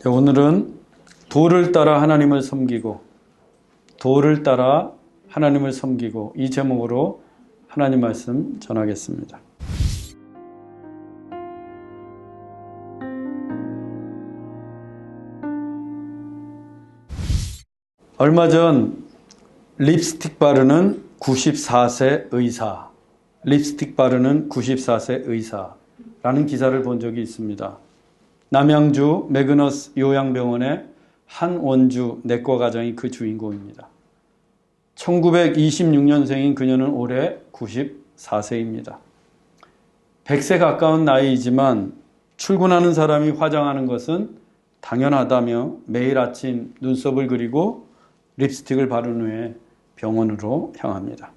오늘은 도를 따라 하나님을 섬기고 이 제목으로 하나님 말씀 전하겠습니다. 얼마 전 립스틱 바르는 94세 의사라는 기사를 본 적이 있습니다. 남양주 매그너스 요양병원의 한원주 내과 과장이 그 주인공입니다. 1926년생인 그녀는 올해 94세입니다. 100세 가까운 나이이지만 출근하는 사람이 화장하는 것은 당연하다며 매일 아침 눈썹을 그리고 립스틱을 바른 후에 병원으로 향합니다.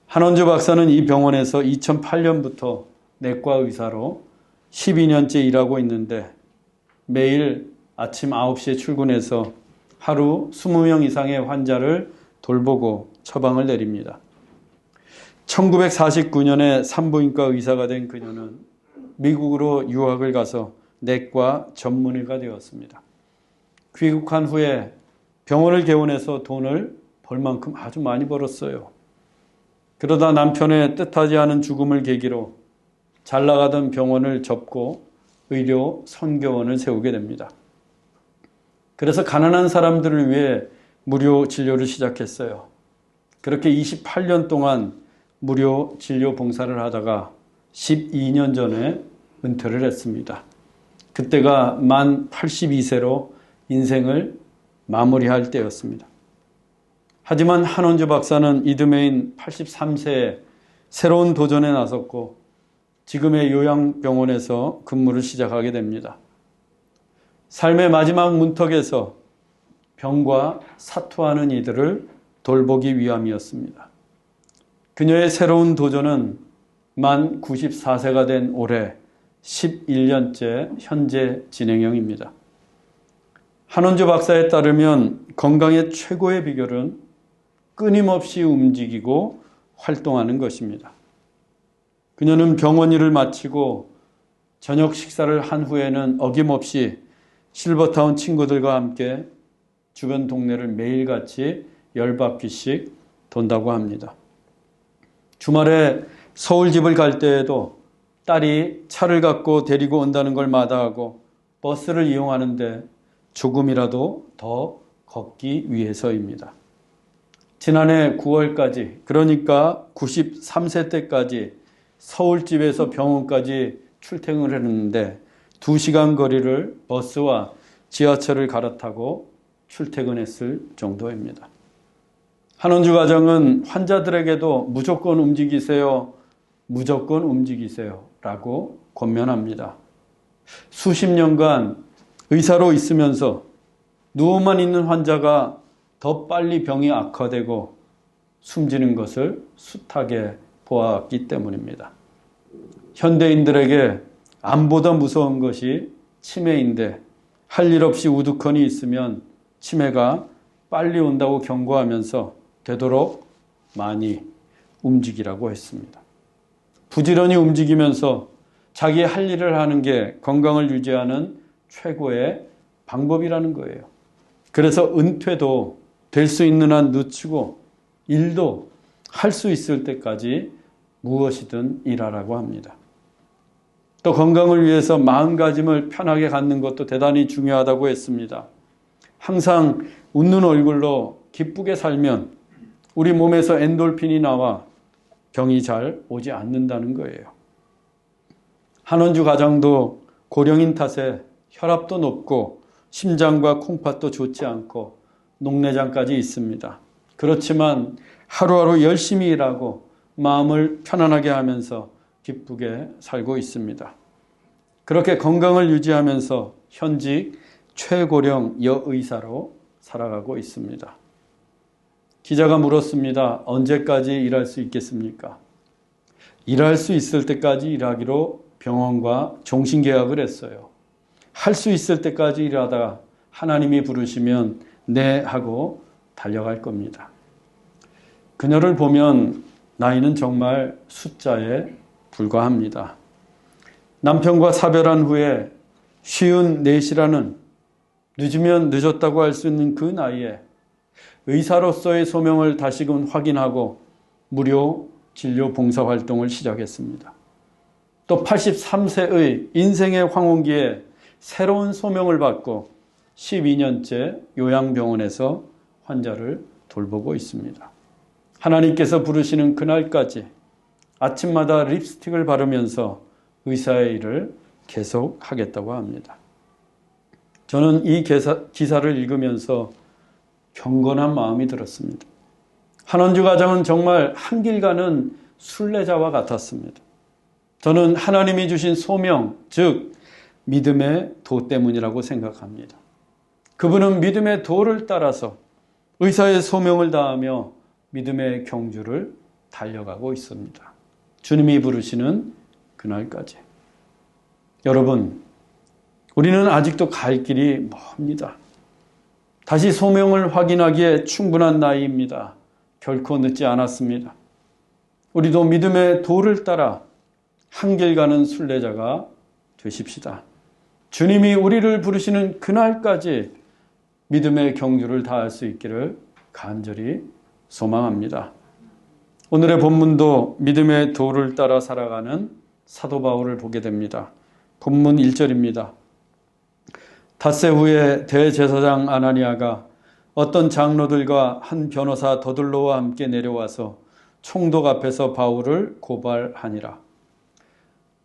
한원주 박사는 이 병원에서 2008년부터 내과 의사로 12년째 일하고 있는데 매일 아침 9시에 출근해서 하루 20명 이상의 환자를 돌보고 처방을 내립니다. 1949년에 산부인과 의사가 된 그녀는 미국으로 유학을 가서 내과 전문의가 되었습니다. 귀국한 후에 병원을 개원해서 돈을 벌 만큼 아주 많이 벌었어요. 그러다 남편의 뜻하지 않은 죽음을 계기로 잘 나가던 병원을 접고 의료 선교원을 세우게 됩니다. 그래서 가난한 사람들을 위해 무료 진료를 시작했어요. 그렇게 28년 동안 무료 진료 봉사를 하다가 12년 전에 은퇴를 했습니다. 그때가 만 82세로 인생을 마무리할 때였습니다. 하지만 한원주 박사는 이듬해인 83세에 새로운 도전에 나섰고 지금의 요양병원에서 근무를 시작하게 됩니다. 삶의 마지막 문턱에서 병과 사투하는 이들을 돌보기 위함이었습니다. 그녀의 새로운 도전은 만 94세가 된 올해 11년째 현재 진행형입니다. 한원주 박사에 따르면 건강의 최고의 비결은 끊임없이 움직이고 활동하는 것입니다. 그녀는 병원 일을 마치고 저녁 식사를 한 후에는 어김없이 실버타운 친구들과 함께 주변 동네를 매일같이 10바퀴씩 돈다고 합니다. 주말에 서울 집을 갈 때에도 딸이 차를 갖고 데리고 온다는 걸 마다하고 버스를 이용하는데 조금이라도 더 걷기 위해서입니다. 지난해 9월까지, 그러니까 93세 때까지 서울집에서 병원까지 출퇴근을 했는데 2시간 거리를 버스와 지하철을 갈아타고 출퇴근했을 정도입니다. 한원주 과장은 환자들에게도 무조건 움직이세요 라고 권면합니다. 수십 년간 의사로 있으면서 누워만 있는 환자가 더 빨리 병이 악화되고 숨지는 것을 숱하게 보았기 때문입니다. 현대인들에게 암보다 무서운 것이 치매인데 할 일 없이 우두커니 있으면 치매가 빨리 온다고 경고하면서 되도록 많이 움직이라고 했습니다. 부지런히 움직이면서 자기 할 일을 하는 게 건강을 유지하는 최고의 방법이라는 거예요. 그래서 은퇴도 될 수 있는 한 늦추고 일도 할 수 있을 때까지 무엇이든 일하라고 합니다. 또 건강을 위해서 마음가짐을 편하게 갖는 것도 대단히 중요하다고 했습니다. 항상 웃는 얼굴로 기쁘게 살면 우리 몸에서 엔돌핀이 나와 병이 잘 오지 않는다는 거예요. 한원주 과장도 고령인 탓에 혈압도 높고 심장과 콩팥도 좋지 않고 녹내장까지 있습니다. 그렇지만 하루하루 열심히 일하고 마음을 편안하게 하면서 기쁘게 살고 있습니다. 그렇게 건강을 유지하면서 현직 최고령 여의사로 살아가고 있습니다. 기자가 물었습니다. 언제까지 일할 수 있겠습니까? 일할 수 있을 때까지 일하기로 병원과 종신계약을 했어요. 할 수 있을 때까지 일하다가 하나님이 부르시면 네 하고 달려갈 겁니다. 그녀를 보면 나이는 정말 숫자에 불과합니다. 남편과 사별한 후에 54이라는 늦으면 늦었다고 할 수 있는 그 나이에 의사로서의 소명을 다시금 확인하고 무료 진료 봉사 활동을 시작했습니다. 또 83세의 인생의 황혼기에 새로운 소명을 받고 12년째 요양병원에서 환자를 돌보고 있습니다. 하나님께서 부르시는 그날까지 아침마다 립스틱을 바르면서 의사의 일을 계속하겠다고 합니다. 저는 이 기사를 읽으면서 경건한 마음이 들었습니다. 한원주 가정은 정말 한 길 가는 순례자와 같았습니다. 저는 하나님이 주신 소명, 즉 믿음의 도 때문이라고 생각합니다. 그분은 믿음의 도를 따라서 의사의 소명을 다하며 믿음의 경주를 달려가고 있습니다. 주님이 부르시는 그날까지. 여러분, 우리는 아직도 갈 길이 멉니다. 다시 소명을 확인하기에 충분한 나이입니다. 결코 늦지 않았습니다. 우리도 믿음의 도를 따라 한 길 가는 순례자가 되십시다. 주님이 우리를 부르시는 그날까지 믿음의 경주를 다할 수 있기를 간절히 소망합니다. 오늘의 본문도 믿음의 도를 따라 살아가는 사도 바울을 보게 됩니다. 본문 1절입니다. 닷새 후에 대제사장 아나니아가 어떤 장로들과 한 변호사 더둘로와 함께 내려와서 총독 앞에서 바울을 고발하니라.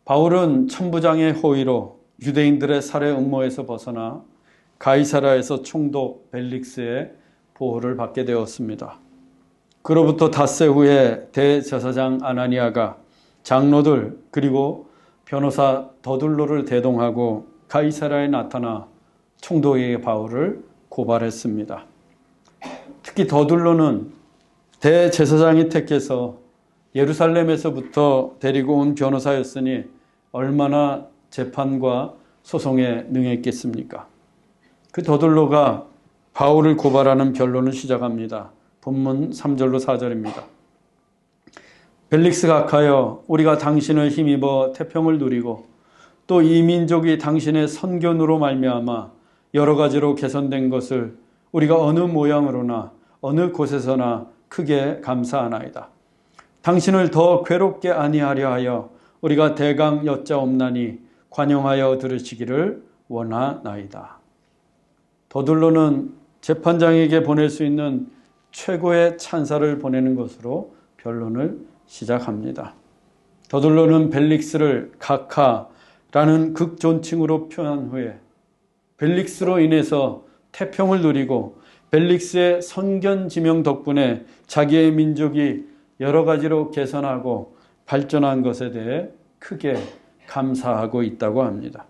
바울은 천부장의 호의로 유대인들의 살해 음모에서 벗어나 가이사라에서 총독 벨릭스의 보호를 받게 되었습니다. 그로부터 닷새 후에 대제사장 아나니아가 장로들 그리고 변호사 더둘로를 대동하고 가이사라에 나타나 총독에게 바울을 고발했습니다. 특히 더둘로는 대제사장이 택해서 예루살렘에서부터 데리고 온 변호사였으니 얼마나 재판과 소송에 능했겠습니까? 그 더둘로가 바울을 고발하는 변론을 시작합니다. 본문 3절로 4절입니다. 벨릭스 각하여, 우리가 당신을 힘입어 태평을 누리고 또 이 민족이 당신의 선견으로 말미암아 여러 가지로 개선된 것을 우리가 어느 모양으로나 어느 곳에서나 크게 감사하나이다. 당신을 더 괴롭게 아니하려 하여 우리가 대강 여짜옵나니 관용하여 들으시기를 원하나이다. 더둘로는 재판장에게 보낼 수 있는 최고의 찬사를 보내는 것으로 변론을 시작합니다. 더둘로는 벨릭스를 각하라는 극존칭으로 표현한 후에 벨릭스로 인해서 태평을 누리고 벨릭스의 선견지명 덕분에 자기의 민족이 여러 가지로 개선하고 발전한 것에 대해 크게 감사하고 있다고 합니다.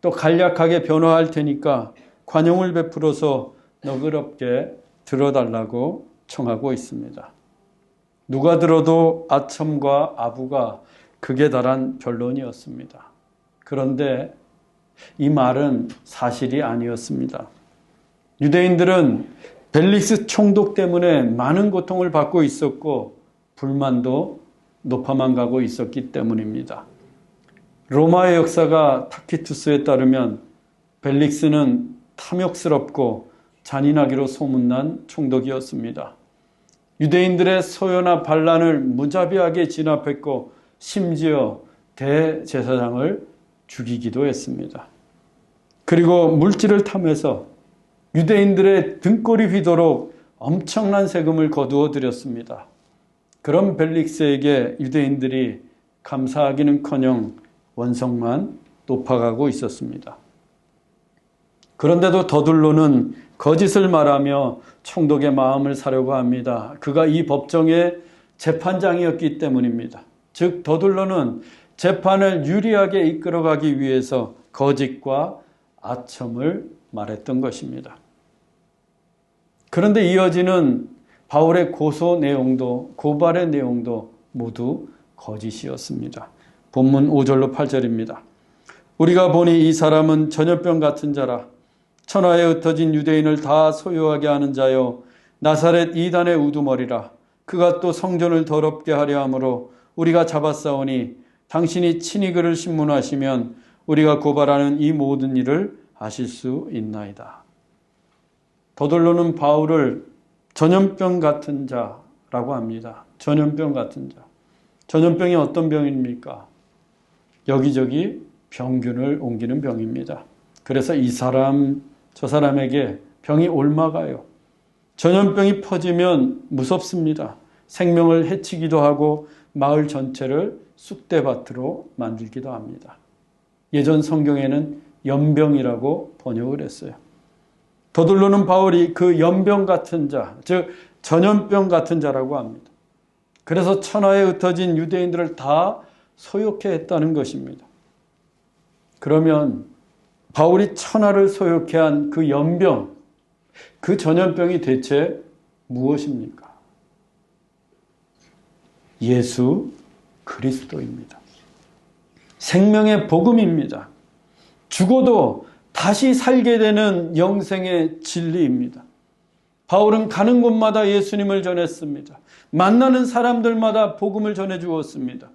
또 간략하게 변호할 테니까 관용을 베풀어서 너그럽게 들어달라고 청하고 있습니다. 누가 들어도 아첨과 아부가 극에 달한 변론이었습니다. 그런데 이 말은 사실이 아니었습니다. 유대인들은 벨릭스 총독 때문에 많은 고통을 받고 있었고 불만도 높아만 가고 있었기 때문입니다. 로마의 역사가 타키투스에 따르면 벨릭스는 탐욕스럽고 잔인하기로 소문난 총독이었습니다. 유대인들의 소요나 반란을 무자비하게 진압했고 심지어 대제사장을 죽이기도 했습니다. 그리고 물질을 탐해서 유대인들의 등골이 휘도록 엄청난 세금을 거두어 들였습니다. 그런 벨릭스에게 유대인들이 감사하기는커녕 원성만 높아가고 있었습니다. 그런데도 더둘로는 거짓을 말하며 총독의 마음을 사려고 합니다. 그가 이 법정의 재판장이었기 때문입니다. 즉 더둘로는 재판을 유리하게 이끌어가기 위해서 거짓과 아첨을 말했던 것입니다. 그런데 이어지는 바울의 고소 내용도 고발의 내용도 모두 거짓이었습니다. 본문 5절로 8절입니다. 우리가 보니 이 사람은 전염병 같은 자라 천하에 흩어진 유대인을 다 소유하게 하는 자요 나사렛 이단의 우두머리라. 그가 또 성전을 더럽게 하려 함으로 우리가 잡았사오니 당신이 친히 그를 신문하시면 우리가 고발하는 이 모든 일을 아실 수 있나이다. 더들로는 바울을 전염병 같은 자라고 합니다. 전염병 같은 자. 전염병이 어떤 병입니까? 여기저기 병균을 옮기는 병입니다. 그래서 이 사람 저 사람에게 병이 옮아가요. 전염병이 퍼지면 무섭습니다. 생명을 해치기도 하고 마을 전체를 쑥대밭으로 만들기도 합니다. 예전 성경에는 연병이라고 번역을 했어요. 더들로는 바울이 그 연병 같은 자, 즉 전염병 같은 자라고 합니다. 그래서 천하에 흩어진 유대인들을 다 소욕해 했다는 것입니다. 그러면 바울이 천하를 소욕해 한 그 연병, 그 전염병이 대체 무엇입니까? 예수 그리스도입니다. 생명의 복음입니다. 죽어도 다시 살게 되는 영생의 진리입니다. 바울은 가는 곳마다 예수님을 전했습니다. 만나는 사람들마다 복음을 전해 주었습니다.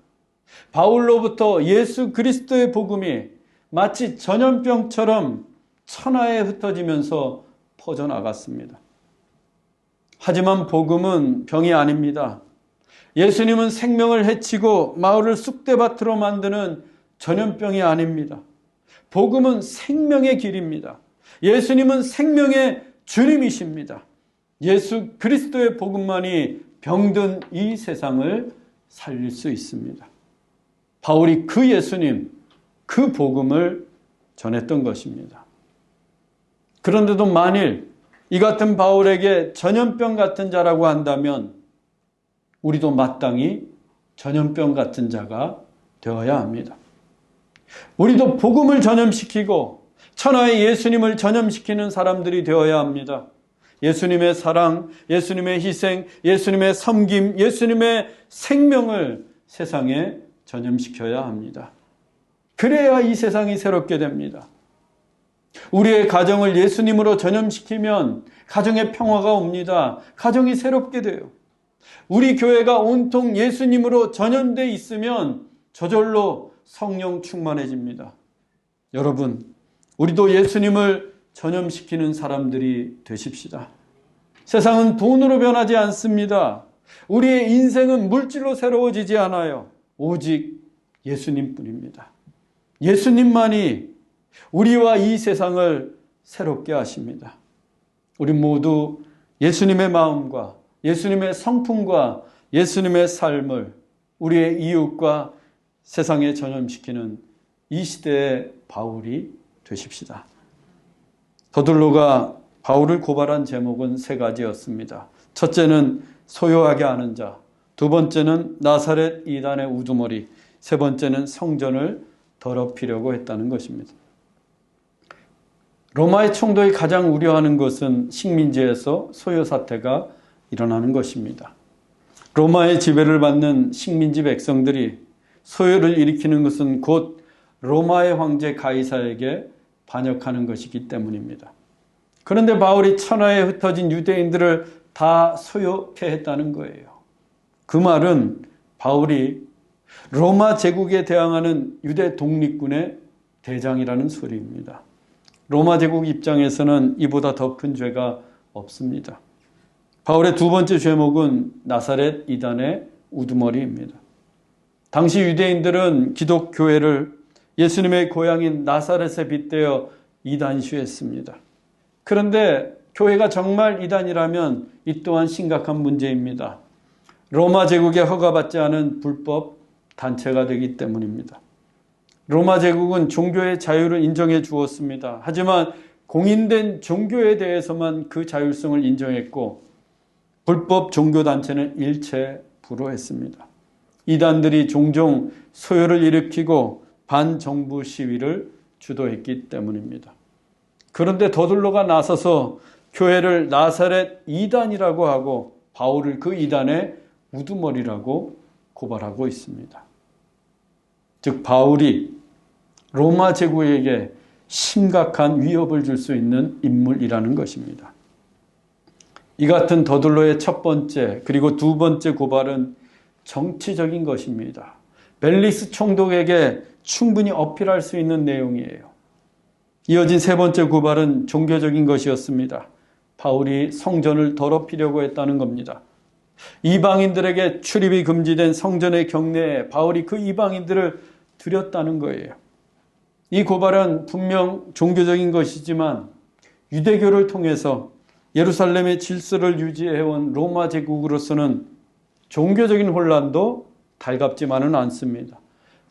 바울로부터 예수 그리스도의 복음이 마치 전염병처럼 천하에 흩어지면서 퍼져나갔습니다. 하지만 복음은 병이 아닙니다. 예수님은 생명을 해치고 마을을 쑥대밭으로 만드는 전염병이 아닙니다. 복음은 생명의 길입니다. 예수님은 생명의 주님이십니다. 예수 그리스도의 복음만이 병든 이 세상을 살릴 수 있습니다. 바울이 그 예수님, 그 복음을 전했던 것입니다. 그런데도 만일 이 같은 바울에게 전염병 같은 자라고 한다면 우리도 마땅히 전염병 같은 자가 되어야 합니다. 우리도 복음을 전염시키고 천하의 예수님을 전염시키는 사람들이 되어야 합니다. 예수님의 사랑, 예수님의 희생, 예수님의 섬김, 예수님의 생명을 세상에 전염시켜야 합니다. 그래야 이 세상이 새롭게 됩니다. 우리의 가정을 예수님으로 전염시키면 가정의 평화가 옵니다. 가정이 새롭게 돼요. 우리 교회가 온통 예수님으로 전염되어 있으면 저절로 성령 충만해집니다. 여러분, 우리도 예수님을 전염시키는 사람들이 되십시다. 세상은 돈으로 변하지 않습니다. 우리의 인생은 물질로 새로워지지 않아요. 오직 예수님뿐입니다. 예수님만이 우리와 이 세상을 새롭게 하십니다. 우리 모두 예수님의 마음과 예수님의 성품과 예수님의 삶을 우리의 이웃과 세상에 전염시키는 이 시대의 바울이 되십시다. 더들로가 바울을 고발한 제목은 세 가지였습니다. 첫째는 소요하게 하는 자, 두 번째는 나사렛 이단의 우두머리, 세 번째는 성전을 더럽히려고 했다는 것입니다. 로마의 총독이 가장 우려하는 것은 식민지에서 소요 사태가 일어나는 것입니다. 로마의 지배를 받는 식민지 백성들이 소요를 일으키는 것은 곧 로마의 황제 가이사에게 반역하는 것이기 때문입니다. 그런데 바울이 천하에 흩어진 유대인들을 다 소요케 했다는 거예요. 그 말은 바울이 로마 제국에 대항하는 유대 독립군의 대장이라는 소리입니다. 로마 제국 입장에서는 이보다 더 큰 죄가 없습니다. 바울의 두 번째 죄목은 나사렛 이단의 우두머리입니다. 당시 유대인들은 기독교회를 예수님의 고향인 나사렛에 빗대어 이단시했습니다. 그런데 교회가 정말 이단이라면 이 또한 심각한 문제입니다. 로마 제국에 허가받지 않은 불법 단체가 되기 때문입니다. 로마 제국은 종교의 자유를 인정해 주었습니다. 하지만 공인된 종교에 대해서만 그 자율성을 인정했고 불법 종교단체는 일체 불허했습니다. 이단들이 종종 소요를 일으키고 반정부 시위를 주도했기 때문입니다. 그런데 더들로가 나서서 교회를 나사렛 이단이라고 하고 바울을 그 이단의 우두머리라고 고발하고 있습니다. 즉 바울이 로마 제국에게 심각한 위협을 줄 수 있는 인물이라는 것입니다. 이 같은 더들로의 첫 번째 그리고 두 번째 고발은 정치적인 것입니다. 벨릭스 총독에게 충분히 어필할 수 있는 내용이에요. 이어진 세 번째 고발은 종교적인 것이었습니다. 바울이 성전을 더럽히려고 했다는 겁니다. 이방인들에게 출입이 금지된 성전의 경내에 바울이 그 이방인들을 들였다는 거예요. 이 고발은 분명 종교적인 것이지만 유대교를 통해서 예루살렘의 질서를 유지해온 로마 제국으로서는 종교적인 혼란도 달갑지만은 않습니다.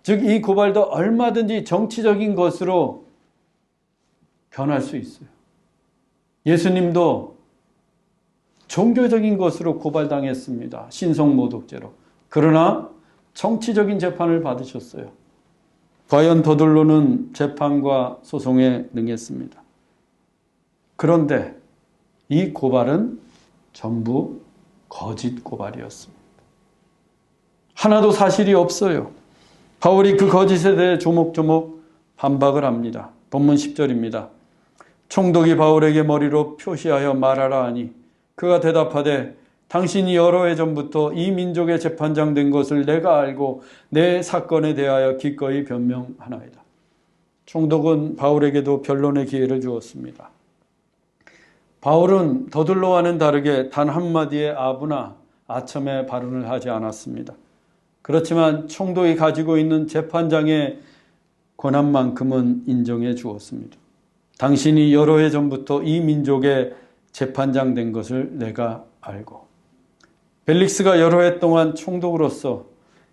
즉, 이 고발도 얼마든지 정치적인 것으로 변할 수 있어요. 예수님도 종교적인 것으로 고발당했습니다. 신성모독죄로. 그러나 정치적인 재판을 받으셨어요. 과연 더들로는 재판과 소송에 능했습니다. 그런데 이 고발은 전부 거짓 고발이었습니다. 하나도 사실이 없어요. 바울이 그 거짓에 대해 조목조목 반박을 합니다. 본문 10절입니다. 총독이 바울에게 머리로 표시하여 말하라 하니 그가 대답하되 당신이 여러 해 전부터 이 민족의 재판장 된 것을 내가 알고 내 사건에 대하여 기꺼이 변명하나이다. 총독은 바울에게도 변론의 기회를 주었습니다. 바울은 더들로와는 다르게 단 한마디의 아부나 아첨의 발언을 하지 않았습니다. 그렇지만 총독이 가지고 있는 재판장의 권한만큼은 인정해 주었습니다. 당신이 여러 해 전부터 이 민족의 재판장 된 것을 내가 알고. 벨릭스가 여러 해 동안 총독으로서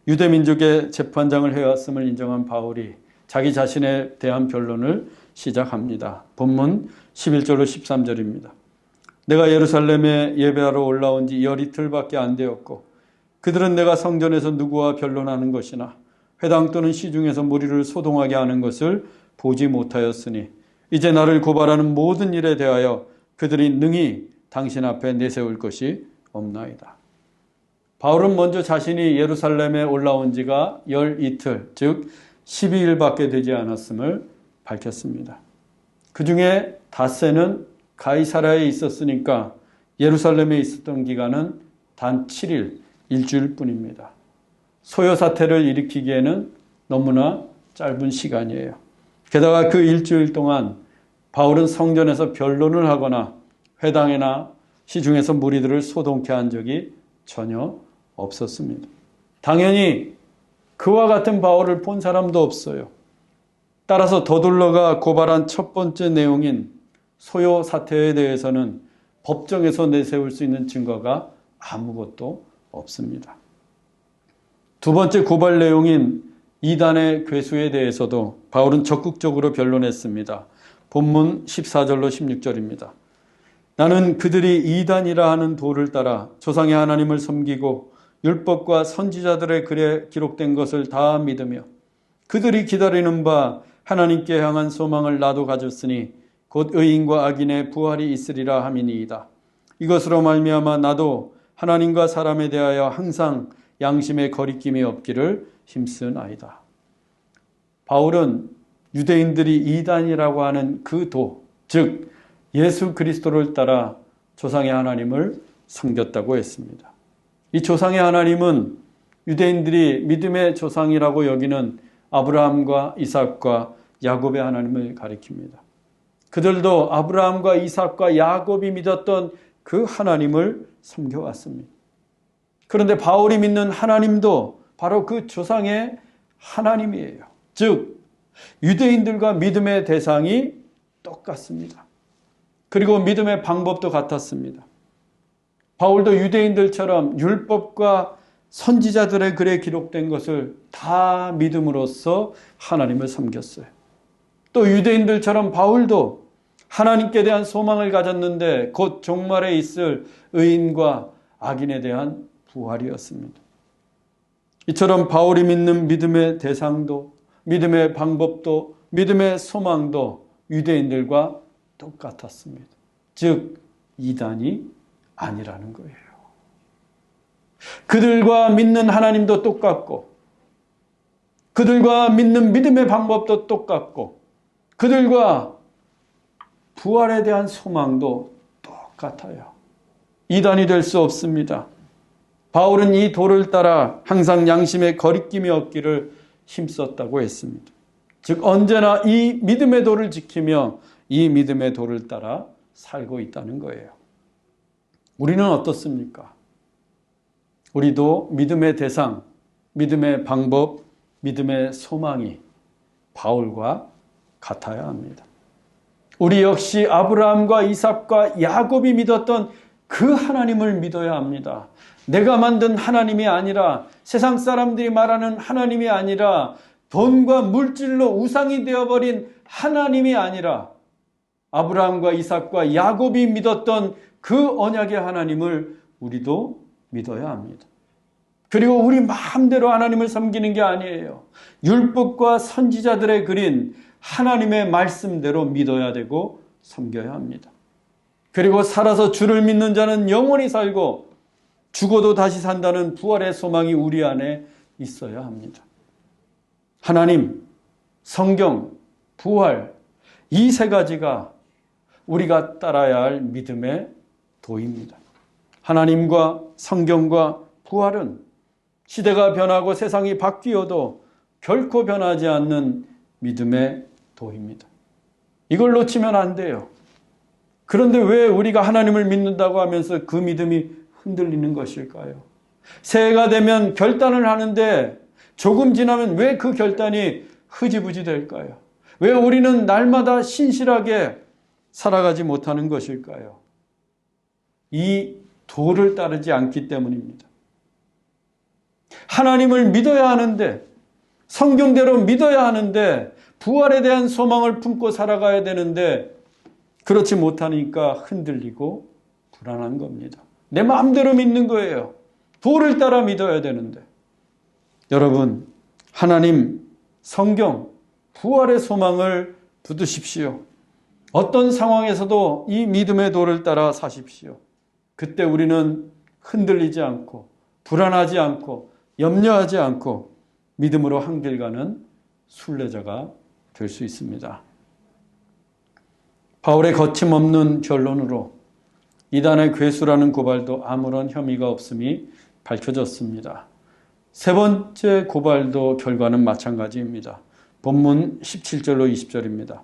유대민족의 재판장을 해왔음을 인정한 바울이 자기 자신에 대한 변론을 시작합니다. 본문 11절로 13절입니다. 내가 예루살렘에 예배하러 올라온 지 열이틀밖에 안 되었고 그들은 내가 성전에서 누구와 변론하는 것이나 회당 또는 시중에서 무리를 소동하게 하는 것을 보지 못하였으니 이제 나를 고발하는 모든 일에 대하여 그들이 능히 당신 앞에 내세울 것이 없나이다. 바울은 먼저 자신이 예루살렘에 올라온 지가 열이틀, 즉 12일밖에 되지 않았음을 밝혔습니다. 그 중에 닷새는 가이사랴에 있었으니까 예루살렘에 있었던 기간은 단 7일, 일주일 뿐입니다. 소요 사태를 일으키기에는 너무나 짧은 시간이에요. 게다가 그 일주일 동안 바울은 성전에서 변론을 하거나 회당이나 시중에서 무리들을 소동케 한 적이 전혀 없었습니다. 당연히 그와 같은 바울을 본 사람도 없어요. 따라서 더둘러가 고발한 첫 번째 내용인 소요 사태에 대해서는 법정에서 내세울 수 있는 증거가 아무것도 없습니다. 두 번째 고발 내용인 이단의 괴수에 대해서도 바울은 적극적으로 변론했습니다. 본문 14절로 16절입니다. 나는 그들이 이단이라 하는 도를 따라 조상의 하나님을 섬기고 율법과 선지자들의 글에 기록된 것을 다 믿으며 그들이 기다리는 바 하나님께 향한 소망을 나도 가졌으니 곧 의인과 악인의 부활이 있으리라 함이니이다. 이것으로 말미암아 나도 하나님과 사람에 대하여 항상 양심의 거리낌이 없기를 힘쓰나이다. 바울은 유대인들이 이단이라고 하는 그 도, 즉 예수 그리스도를 따라 조상의 하나님을 섬겼다고 했습니다. 이 조상의 하나님은 유대인들이 믿음의 조상이라고 여기는 아브라함과 이삭과 야곱의 하나님을 가리킵니다. 그들도 아브라함과 이삭과 야곱이 믿었던 그 하나님을 섬겨왔습니다. 그런데 바울이 믿는 하나님도 바로 그 조상의 하나님이에요. 즉 유대인들과 믿음의 대상이 똑같습니다. 그리고 믿음의 방법도 같았습니다. 바울도 유대인들처럼 율법과 선지자들의 글에 기록된 것을 다 믿음으로써 하나님을 섬겼어요. 또 유대인들처럼 바울도 하나님께 대한 소망을 가졌는데 곧 종말에 있을 의인과 악인에 대한 부활이었습니다. 이처럼 바울이 믿는 믿음의 대상도, 믿음의 방법도, 믿음의 소망도 유대인들과 똑같았습니다. 즉 이단이 아니라는 거예요. 그들과 믿는 하나님도 똑같고 그들과 믿는 믿음의 방법도 똑같고 그들과 부활에 대한 소망도 똑같아요. 이단이 될 수 없습니다. 바울은 이 도를 따라 항상 양심의 거리낌이 없기를 힘썼다고 했습니다. 즉 언제나 이 믿음의 도를 지키며 이 믿음의 도를 따라 살고 있다는 거예요. 우리는 어떻습니까? 우리도 믿음의 대상, 믿음의 방법, 믿음의 소망이 바울과 같아야 합니다. 우리 역시 아브라함과 이삭과 야곱이 믿었던 그 하나님을 믿어야 합니다. 내가 만든 하나님이 아니라, 세상 사람들이 말하는 하나님이 아니라, 돈과 물질로 우상이 되어버린 하나님이 아니라, 아브라함과 이삭과 야곱이 믿었던 그 언약의 하나님을 우리도 믿어야 합니다. 그리고 우리 마음대로 하나님을 섬기는 게 아니에요. 율법과 선지자들의 그린 하나님의 말씀대로 믿어야 되고 섬겨야 합니다. 그리고 살아서 주를 믿는 자는 영원히 살고 죽어도 다시 산다는 부활의 소망이 우리 안에 있어야 합니다. 하나님, 성경, 부활, 이 세 가지가 우리가 따라야 할 믿음의 도입니다. 하나님과 성경과 부활은 시대가 변하고 세상이 바뀌어도 결코 변하지 않는 믿음의 도입니다. 이걸 놓치면 안 돼요. 그런데 왜 우리가 하나님을 믿는다고 하면서 그 믿음이 흔들리는 것일까요? 새해가 되면 결단을 하는데 조금 지나면 왜 그 결단이 흐지부지 될까요? 왜 우리는 날마다 신실하게 살아가지 못하는 것일까요? 이 도를 따르지 않기 때문입니다. 하나님을 믿어야 하는데, 성경대로 믿어야 하는데, 부활에 대한 소망을 품고 살아가야 되는데 그렇지 못하니까 흔들리고 불안한 겁니다. 내 마음대로 믿는 거예요. 도를 따라 믿어야 되는데. 여러분, 하나님, 성경, 부활의 소망을 붙드십시오. 어떤 상황에서도 이 믿음의 도를 따라 사십시오. 그때 우리는 흔들리지 않고 불안하지 않고 염려하지 않고 믿음으로 한길 가는 순례자가 될 수 있습니다. 바울의 거침없는 변론으로 이단의 괴수라는 고발도 아무런 혐의가 없음이 밝혀졌습니다. 세 번째 고발도 결과는 마찬가지입니다. 본문 17절로 20절입니다.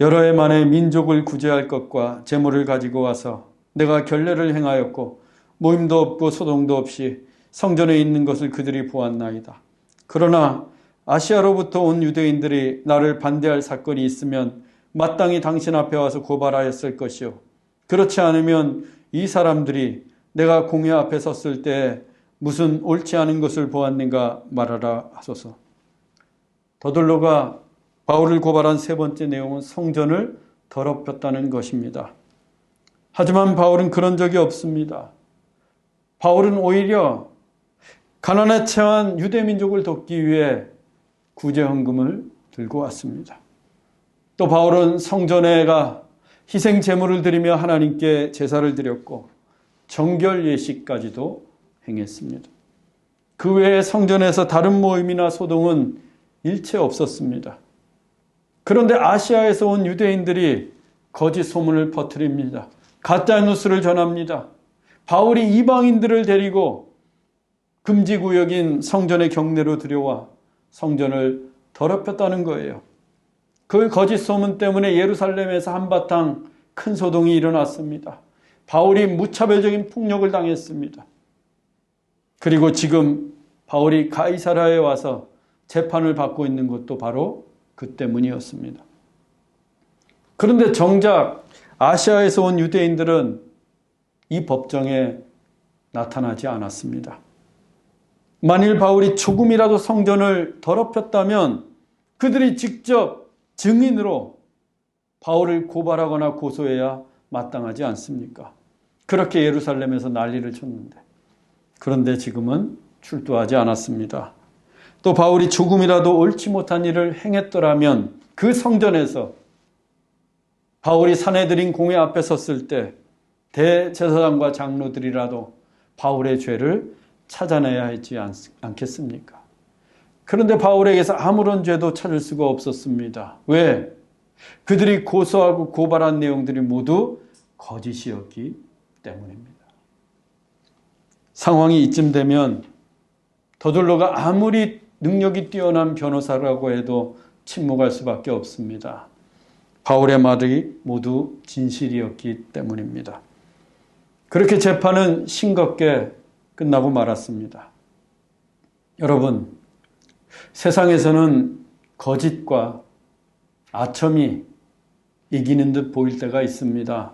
여러 해 만에 민족을 구제할 것과 재물을 가지고 와서 내가 결례를 행하였고 모임도 없고 소동도 없이 성전에 있는 것을 그들이 보았나이다. 그러나 아시아로부터 온 유대인들이 나를 반대할 사건이 있으면 마땅히 당신 앞에 와서 고발하였을 것이요. 그렇지 않으면 이 사람들이 내가 공회 앞에 섰을 때 무슨 옳지 않은 것을 보았는가 말하라 하소서. 더들로가 바울을 고발한 세 번째 내용은 성전을 더럽혔다는 것입니다. 하지만 바울은 그런 적이 없습니다. 바울은 오히려 가난에 처한 유대민족을 돕기 위해 구제헌금을 들고 왔습니다. 또 바울은 성전에 가 희생 제물을 드리며 하나님께 제사를 드렸고 정결 예식까지도 행했습니다. 그 외에 성전에서 다른 모임이나 소동은 일체 없었습니다. 그런데 아시아에서 온 유대인들이 거짓 소문을 퍼뜨립니다. 가짜 뉴스를 전합니다. 바울이 이방인들을 데리고 금지구역인 성전의 경내로 들여와 성전을 더럽혔다는 거예요. 그 거짓 소문 때문에 예루살렘에서 한바탕 큰 소동이 일어났습니다. 바울이 무차별적인 폭력을 당했습니다. 그리고 지금 바울이 가이사라에 와서 재판을 받고 있는 것도 바로 그 때문이었습니다. 그런데 정작 아시아에서 온 유대인들은 이 법정에 나타나지 않았습니다. 만일 바울이 조금이라도 성전을 더럽혔다면 그들이 직접 증인으로 바울을 고발하거나 고소해야 마땅하지 않습니까? 그렇게 예루살렘에서 난리를 쳤는데. 그런데 지금은 출두하지 않았습니다. 또 바울이 조금이라도 옳지 못한 일을 행했더라면 그 성전에서 바울이 사내들인 공회 앞에 섰을 때 대제사장과 장로들이라도 바울의 죄를 찾아내야 하지 않겠습니까? 그런데 바울에게서 아무런 죄도 찾을 수가 없었습니다. 왜? 그들이 고소하고 고발한 내용들이 모두 거짓이었기 때문입니다. 상황이 이쯤 되면 더둘러가 아무리 능력이 뛰어난 변호사라고 해도 침묵할 수밖에 없습니다. 바울의 말이 모두 진실이었기 때문입니다. 그렇게 재판은 싱겁게 끝나고 말았습니다. 여러분, 세상에서는 거짓과 아첨이 이기는 듯 보일 때가 있습니다.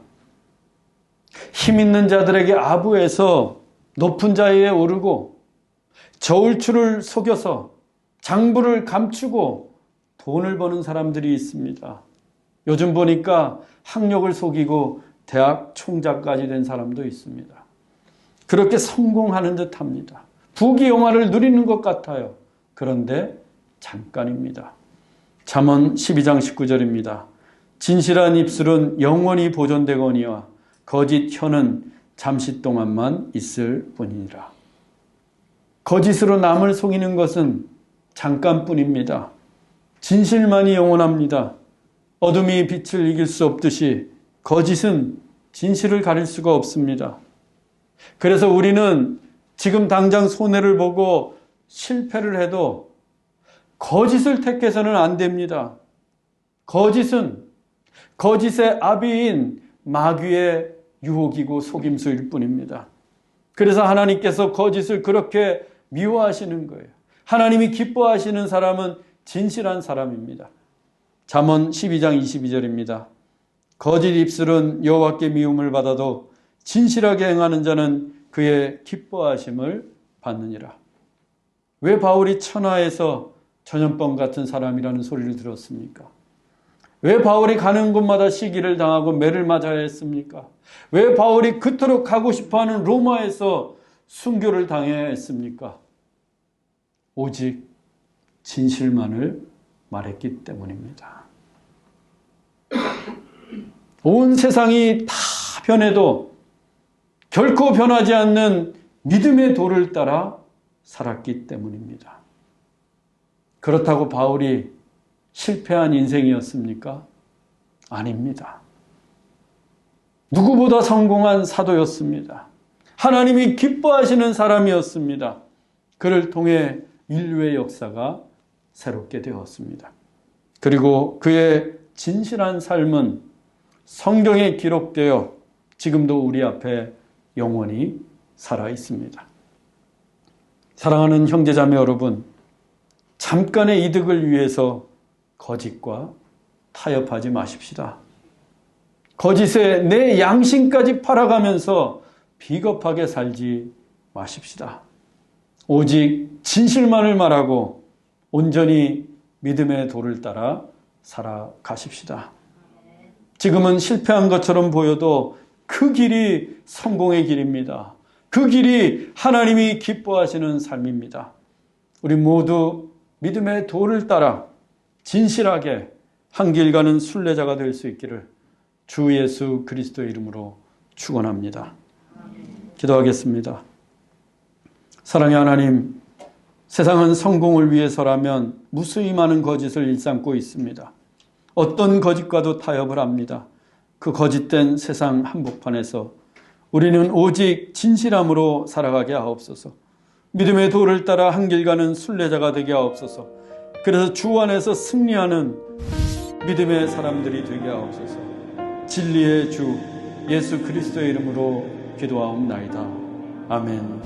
힘 있는 자들에게 아부해서 높은 자리에 오르고 저울추를 속여서 장부를 감추고 돈을 버는 사람들이 있습니다. 요즘 보니까 학력을 속이고 대학 총장까지 된 사람도 있습니다. 그렇게 성공하는 듯 합니다. 부귀영화를 누리는 것 같아요. 그런데 잠깐입니다. 잠언 12장 19절입니다. 진실한 입술은 영원히 보존되거니와 거짓 혀는 잠시 동안만 있을 뿐이니라. 거짓으로 남을 속이는 것은 잠깐뿐입니다. 진실만이 영원합니다. 어둠이 빛을 이길 수 없듯이 거짓은 진실을 가릴 수가 없습니다. 그래서 우리는 지금 당장 손해를 보고 실패를 해도 거짓을 택해서는 안 됩니다. 거짓은 거짓의 아비인 마귀의 유혹이고 속임수일 뿐입니다. 그래서 하나님께서 거짓을 그렇게 미워하시는 거예요. 하나님이 기뻐하시는 사람은 진실한 사람입니다. 잠언 12장 22절입니다. 거짓 입술은 여호와께 미움을 받아도 진실하게 행하는 자는 그의 기뻐하심을 받느니라. 왜 바울이 천하에서 전염병 같은 사람이라는 소리를 들었습니까? 왜 바울이 가는 곳마다 시기를 당하고 매를 맞아야 했습니까? 왜 바울이 그토록 가고 싶어하는 로마에서 순교를 당해야 했습니까? 오직 진실만을 말했기 때문입니다. 온 세상이 다 변해도 결코 변하지 않는 믿음의 도를 따라 살았기 때문입니다. 그렇다고 바울이 실패한 인생이었습니까? 아닙니다. 누구보다 성공한 사도였습니다. 하나님이 기뻐하시는 사람이었습니다. 그를 통해 인류의 역사가 새롭게 되었습니다. 그리고 그의 진실한 삶은 성경에 기록되어 지금도 우리 앞에 영원히 살아 있습니다. 사랑하는 형제자매 여러분, 잠깐의 이득을 위해서 거짓과 타협하지 마십시다. 거짓에 내 양심까지 팔아가면서 비겁하게 살지 마십시다. 오직 진실만을 말하고 온전히 믿음의 도를 따라 살아가십시다. 지금은 실패한 것처럼 보여도 그 길이 성공의 길입니다. 그 길이 하나님이 기뻐하시는 삶입니다. 우리 모두 믿음의 도를 따라 진실하게 한 길 가는 순례자가 될 수 있기를 주 예수 그리스도의 이름으로 축원합니다. 기도하겠습니다. 사랑의 하나님, 세상은 성공을 위해서라면 무수히 많은 거짓을 일삼고 있습니다. 어떤 거짓과도 타협을 합니다. 그 거짓된 세상 한복판에서 우리는 오직 진실함으로 살아가게 하옵소서. 믿음의 도를 따라 한 길 가는 순례자가 되게 하옵소서. 그래서 주 안에서 승리하는 믿음의 사람들이 되게 하옵소서. 진리의 주 예수 그리스도의 이름으로 기도하옵나이다. 아멘.